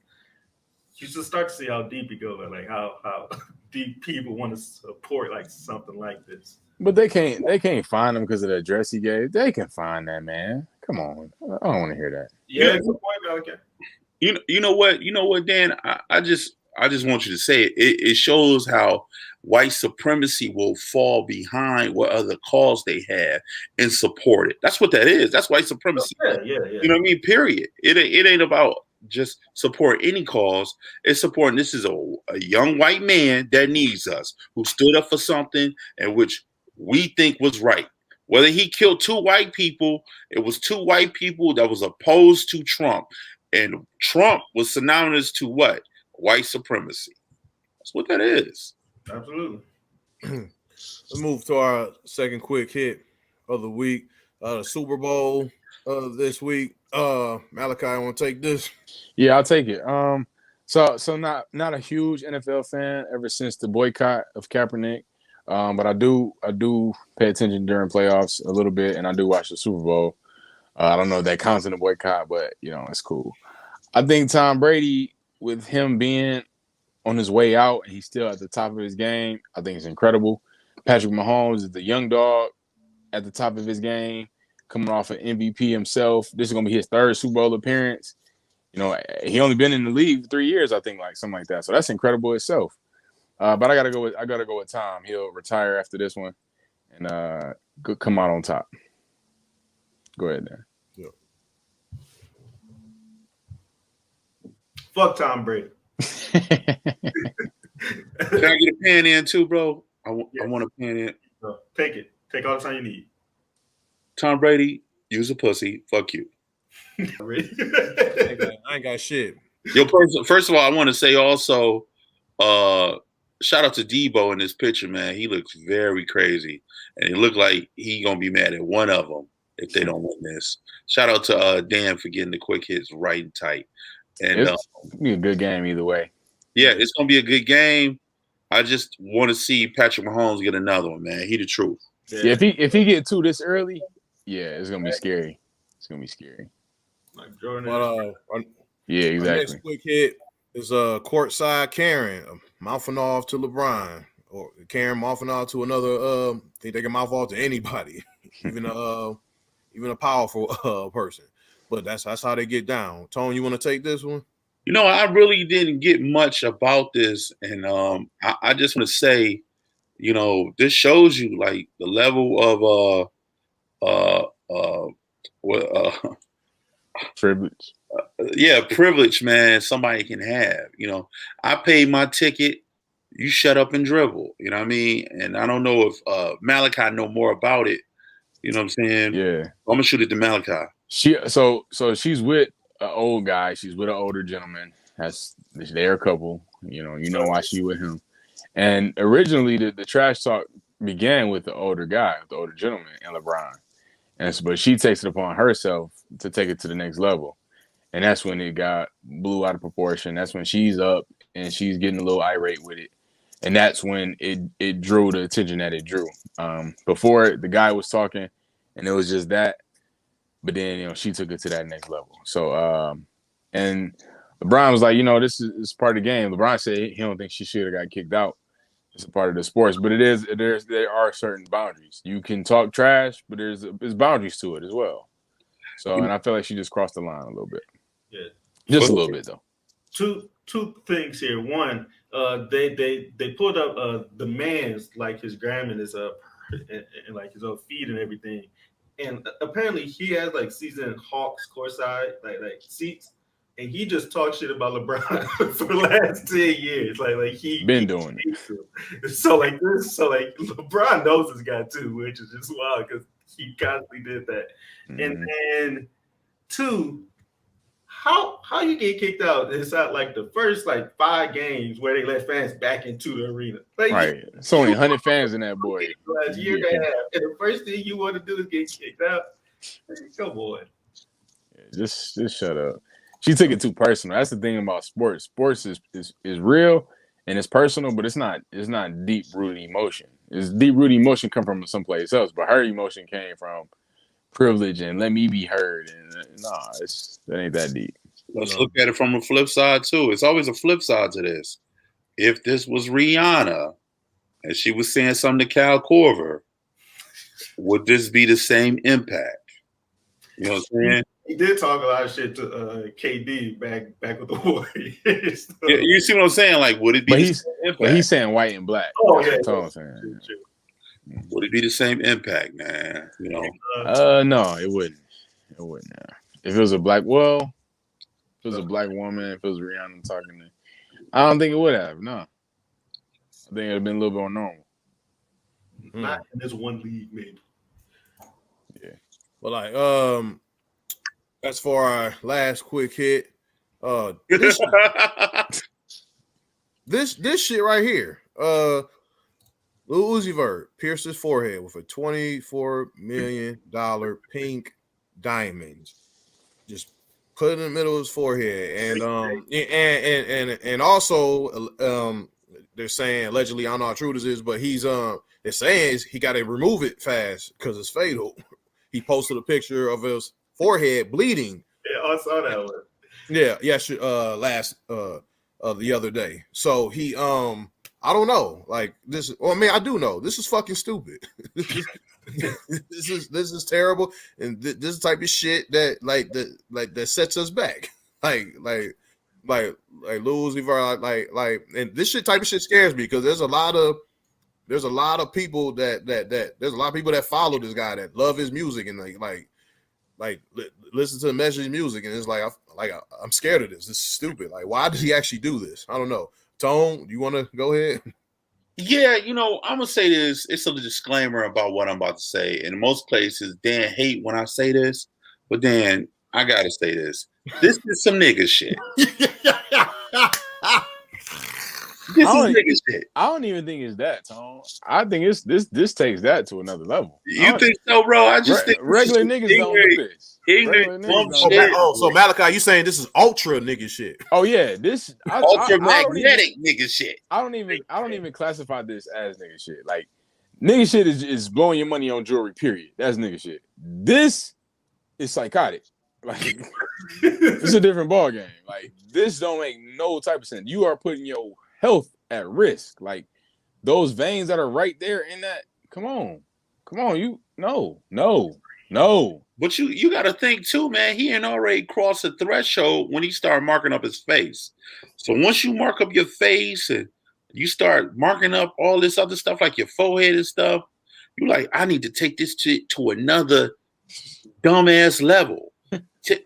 you just start to see how deep it goes, like how deep people want to support like something like this. But they can't find him because of the address he gave. They can find that, man. Come on, I don't want to hear that. Yeah, good point, okay. You know what, Dan? I just want you to say it. It shows how white supremacy will fall behind what other cause they have and support it. That's what that is. That's white supremacy. Yeah. You know what I mean? Period. It ain't about just support any cause. It's supporting, this is a young white man that needs us, who stood up for something and which we think was right. Whether he killed two white people, it was two white people that was opposed to Trump. And Trump was synonymous to what? White supremacy. That's what that is. Absolutely. Let's move to our second quick hit of the week. The Super Bowl this week. Malachi, I want to take this. Yeah, I'll take it. So not a huge NFL fan ever since the boycott of Kaepernick. But I do pay attention during playoffs a little bit, and I do watch the Super Bowl. I don't know if that counts in the boycott, but it's cool. I think Tom Brady, with him being on his way out and he's still at the top of his game, I think it's incredible. Patrick Mahomes is the young dog at the top of his game, coming off an MVP himself. This is gonna be his third Super Bowl appearance. He only been in the league for 3 years, I think, like something like that. So that's incredible itself. But I gotta go with Tom. He'll retire after this one and come out on top. Go ahead, Dan. Yeah. Fuck Tom Brady. Can I get a pen in too, bro? I want a pen in. So take it. Take all the time you need. Tom Brady, use a pussy. Fuck you. I ain't got shit. Yo, first of all, I want to say also, shout out to Debo in this picture, man. He looks very crazy, and it looked like he gonna be mad at one of them if they don't win this. Shout out to Dan for getting the quick hits right and tight. And it's gonna be a good game either way. Yeah, it's gonna be a good game. I just want to see Patrick Mahomes get another one, man. He the truth. Yeah, if he get two this early, it's gonna be scary. It's gonna be scary. Like Jordan. Yeah, exactly. Our next quick hit is courtside Karen mouthing off to LeBron, or Karen mouthing off to another. Think they can mouth off to anybody, even a powerful person. But that's how they get down. Tone, you want to take this one? I really didn't get much about this, and I just want to say, this shows you like the level of privilege. Privilege, man. Somebody can have. I paid my ticket. You shut up and dribble. You know what I mean? And I don't know if Malachi know more about it. You know what I'm saying? Yeah. I'm gonna shoot it to Malachi. So she's with an old guy. She's with an older gentleman. They're a couple. You know why she with him. And originally the trash talk began with the older guy, the older gentleman, and LeBron. But she takes it upon herself to take it to the next level. And that's when it blew out of proportion. That's when she's up and she's getting a little irate with it. And that's when it drew the attention that it drew. Before, the guy was talking and it was just that. But then, she took it to that next level. So, and LeBron was like, this is part of the game. LeBron said he don't think she should have got kicked out. It's a part of the sports, but there are certain boundaries. You can talk trash, but there's boundaries to it as well. So, and I feel like she just crossed the line a little bit. Yeah, just a little bit though. Two things here. One, they pulled up the man's like his gram and his and like his feed and everything, and apparently he has like season Hawks courtside like seats. And he just talked shit about LeBron for the last 10 years. Like he been doing it. So LeBron knows this guy too, which is just wild because he constantly did that. Mm-hmm. And then two, how you get kicked out? It's not like the first 5 games where they let fans back into the arena. Right. It's only 100 fans in that boy. Last year and a half. And the first thing you want to do is get kicked out. Come on. Yeah, just shut up. She took it too personal. That's the thing about sports. Sports is real and it's personal, but it's not deep rooted emotion. It's deep rooted emotion come from someplace else, but her emotion came from privilege and let me be heard. And that ain't that deep. Let's look at it from a flip side too. It's always a flip side to this. If this was Rihanna and she was saying something to Cal Korver, would this be the same impact? You know what I'm saying? He did talk a lot of shit to KD back with the Warriors. Yeah, you see what I'm saying? Like, would it be the same impact? But he's saying white and black. Oh, that's what I'm saying. Would it be the same impact, man? No, it wouldn't. It wouldn't. If it was a black, if it was a black woman, if it was Rihanna talking to, I don't think it would have. No, I think it'd have been a little bit more normal. Not in this one league, maybe. Yeah. Well, as for our last quick hit, this shit right here. Lil Uzi Vert pierced his forehead with a $24 million pink diamond. Just put it in the middle of his forehead, and also they're saying allegedly, I don't know how true this is, but they're saying he got to remove it fast because it's fatal. He posted a picture of his forehead bleeding. Yeah, I saw that one. Yeah, the other day. So he I don't know. Like this, well, I mean, I do know. This is fucking stupid. this is terrible, and this is the type of shit that that sets us back. Like Lil Uzi Vert, and this shit type of shit scares me because there's a lot of people that follow this guy that love his music and listen to the message music, and it's I'm scared of this. This is stupid. Like, why does he actually do this? I don't know. Tone, you want to go ahead? Yeah, I'm gonna say this. It's a disclaimer about what I'm about to say. In most places, Dan hate when I say this, but Dan, I gotta say this. This is some nigga shit. This is nigga shit. I don't even think it's that, Tom. I think it's this takes that to another level. You think so, bro? I just think regular niggas don't do this. Ignorant, dumb shit. So Malachi, you saying this is ultra nigga shit? Oh yeah, this ultra magnetic nigga shit. I don't even classify this as nigga shit. Like nigga shit is blowing your money on jewelry. Period. That's nigga shit. This is psychotic. Like it's a different ball game. Like this don't make no type of sense. You are putting your health at risk. Like those veins that are right there in that. Come on. You no. But you got to think too, man. He ain't already crossed the threshold when he started marking up his face. So once you mark up your face and you start marking up all this other stuff like your forehead and stuff, you like, I need to take this to another dumbass level.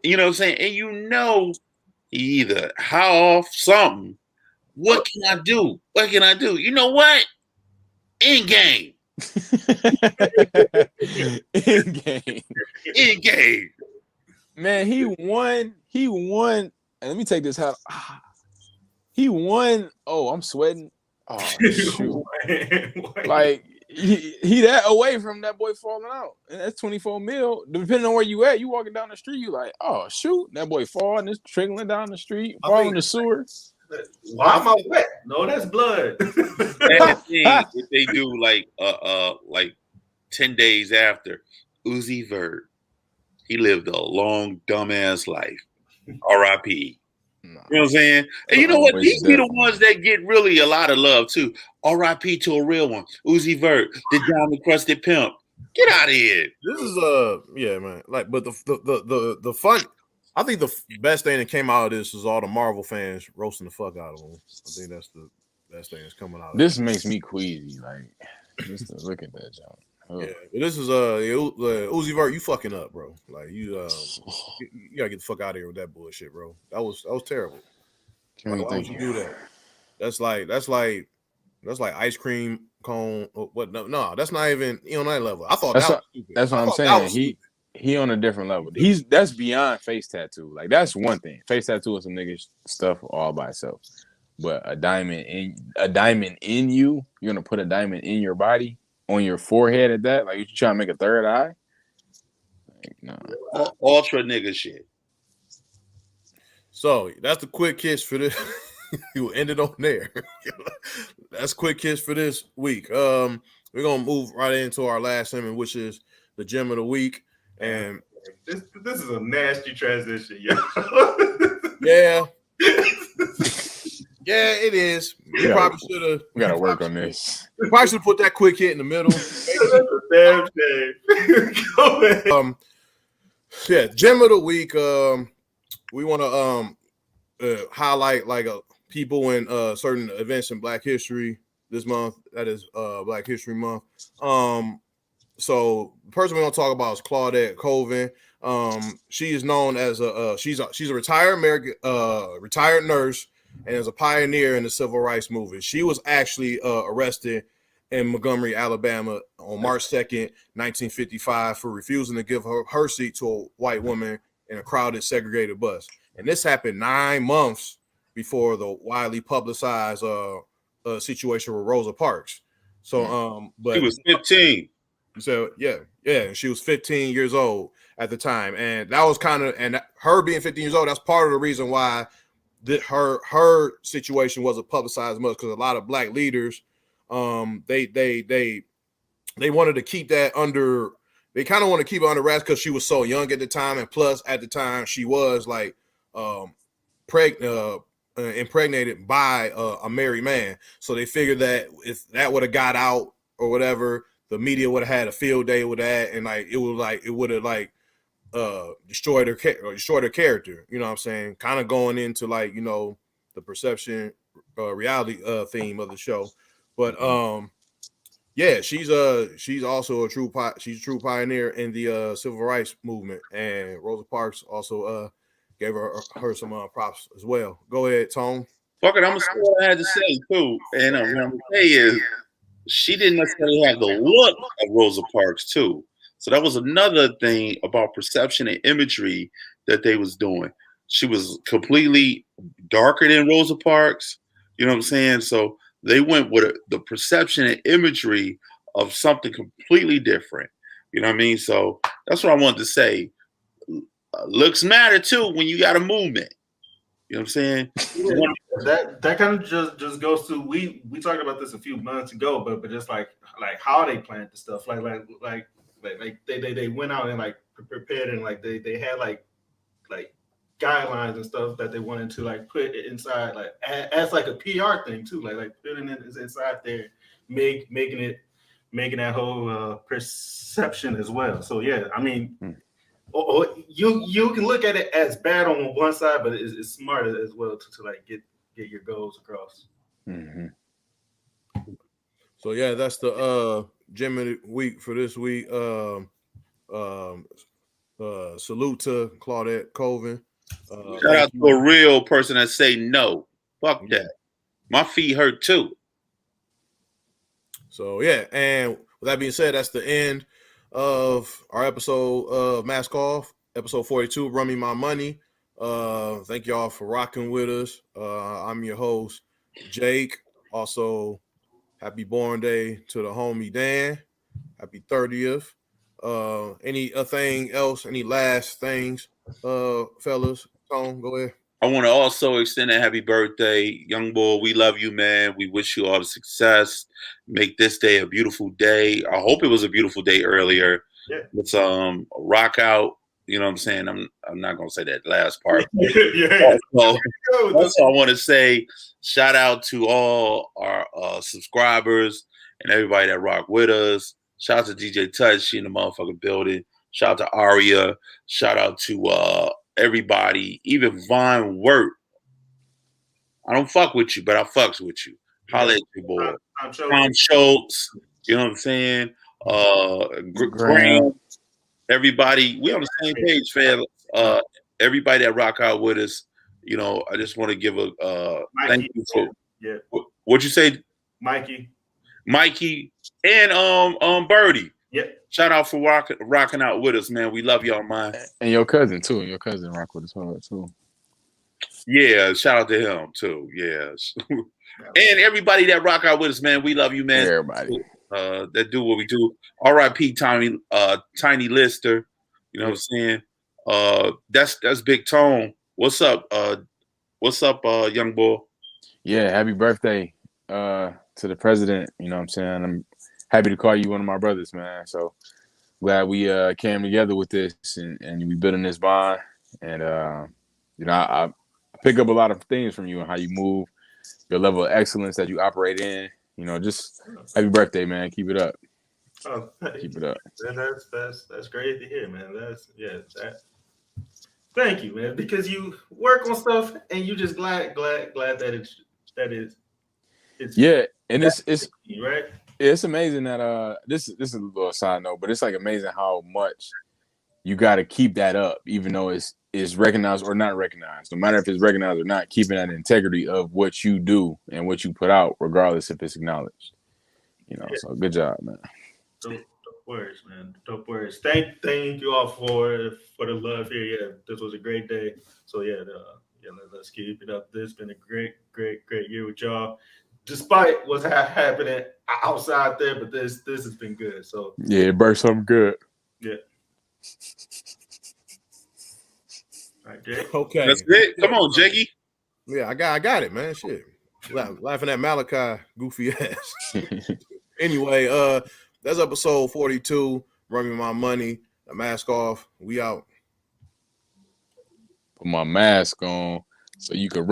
You know what I'm saying? And he either high off something. What can I do? You know what? In game. In game. Man, he won. And let me take this hat. He won. Oh, I'm sweating. Oh, shoot. Like he that away from that boy falling out. And that's 24 mil. Depending on where you at, you walking down the street, you like, oh shoot, that boy falling, it's trickling down the street, falling the sewer. Why am I wet? No, that's blood. If they do like 10 days after Uzi Vert, he lived a long dumbass life. R.I.P. No. You know what I'm saying? And you know what? These be the ones that get really a lot of love too. R.I.P. to a real one. Uzi Vert, the diamond crusted pimp. Get out of here. This is yeah, man. Like, but the fun. I think the best thing that came out of this is all the Marvel fans roasting the fuck out of them. I think that's the best thing that's coming out of this. Makes me queasy, like just to look at that, John. Oh. Yeah, but this is Uzi Vert, you fucking up, bro. Like you gotta get the fuck out of here with that bullshit, bro. That was terrible. Like, why would you do that? That's like ice cream cone. What? No, that's not even on that level. I thought that was stupid. That's what I'm saying. He on a different level. That's beyond face tattoo. Like that's one thing. Face tattoo is some nigga stuff all by itself. But a diamond in you, you're gonna put a diamond in your body, on your forehead at that? Like you trying to make a third eye? Like, no. Ultra nigga shit. So that's the quick kiss for this. You ended on there. That's quick kiss for this week. We're gonna move right into our last segment, which is the gem of the week. And this is a nasty transition, yo. Yeah. Yeah, it is. We probably should have. We gotta work on this. We probably should have put that quick hit in the middle. Damn shame. Go ahead. Yeah, gem of the week. We want to highlight people in certain events in Black History this month. That is Black History Month. So the person we're gonna talk about is Claudette Colvin. She is known as she's a retired retired nurse and is a pioneer in the civil rights movement. She was actually arrested in Montgomery, Alabama on March 2nd, 1955 for refusing to give her seat to a white woman in a crowded segregated bus. And this happened 9 months before the widely publicized situation with Rosa Parks. So but She was 15. so yeah, she was 15 years old at the time, and that was kind of, and her being 15 years old, that's part of the reason why her situation wasn't publicized much, because a lot of black leaders, they wanted to keep that under, they kind of want to keep it under wraps because she was so young at the time, and plus at the time she was like impregnated by a married man, so they figured that if that would have got out or whatever, the media would have had a field day with that, and like it would have like destroyed her character. You know what I'm saying? Kind of going into like, you know, the perception reality theme of the show. But yeah, she's also a true pioneer in the civil rights movement, and Rosa Parks also gave her some props as well. Go ahead, Tone. Fuck it, I'm gonna say what I had to say too. And what I'm gonna say is, she didn't necessarily have the look of Rosa Parks too. So that was another thing about perception and imagery that they was doing. She was completely darker than Rosa Parks. You know what I'm saying? So they went with the perception and imagery of something completely different. You know what I mean? So that's what I wanted to say. Looks matter too when you got a movement. You know what I'm saying? That kind of just goes to, we talked about this a few months ago, but just like how they planned the stuff, like they went out and like prepared, and like they had like guidelines and stuff that they wanted to like put inside, like as like a PR thing too, like putting it inside there, making that whole perception as well. So yeah, I mean. You can look at it as bad on one side, but it's smart as well to like get your goals across. Mm-hmm. So yeah, that's the gem of the week for this week. Salute to Claudette Colvin. Shout out to a real person that say no. Fuck that. My feet hurt too. So yeah, and with that being said, that's the end of our episode of Mask Off, episode 42, Run Me My Money. Thank y'all for rocking with us. I'm your host, Jake. Also, happy born day to the homie Dan. Happy 30th. Anything else? Any last things, fellas? Tone, go ahead. I want to also extend a happy birthday, young boy. We love you, man. We wish you all the success. Make this day a beautiful day. I hope it was a beautiful day earlier. Yeah. Let's rock out. You know what I'm saying? I'm not gonna say that last part. Yeah. Also, I want to say shout out to all our subscribers and everybody that rock with us. Shout out to DJ Touch, she in the motherfucking building. Shout out to Aria. Shout out to everybody, even Von Wert. I don't fuck with you, but I fucks with you. Holla at your boy. Tom Schultz. You know what I'm saying? Graham. Everybody, we on the same page, fam. Everybody that rock out with us, you know, I just want to give a thank you for what you say, Mikey, and Birdie. Yeah. Shout out for rocking out with us, man. We love y'all, man. And your cousin too. Your cousin rock with us hard too. Yeah, shout out to him too. Yes. And everybody that rock out with us, man. We love you, man. Everybody. That do what we do. R.I.P. Tiny Lister. You know what I'm saying? That's Big Tone. What's up, young boy? Yeah, happy birthday to the president. You know what I'm saying? I'm happy to call you one of my brothers, man. So glad we came together with this and we building this bond. And you know, I pick up a lot of things from you and how you move, your level of excellence that you operate in. You know, just happy birthday, man. Keep it up. Oh, keep it up. That's great to hear, man. Thank you, man. Because you work on stuff and you just glad that it's yeah, and it's right. It's amazing that this is a little side note, but it's like amazing how much you got to keep that up, even though it's recognized or not recognized. No matter if it's recognized or not, keeping that integrity of what you do and what you put out, regardless if it's acknowledged. You know, so good job, man. Dope words, man. Dope words. Thank you all for the love here. Yeah, this was a great day. So yeah, Yeah, let's keep it up. This has been a great year with y'all. Despite what's happening outside there, but this has been good. So Yeah, Bert, something good. yeah. All right, Jake. Okay. That's it. Come on, Jiggy. Yeah, I got it, man. Shit. Laughing at Malachi, goofy ass. Anyway, that's episode 42. Run Me My Money. The mask off. We out. Put my mask on so you can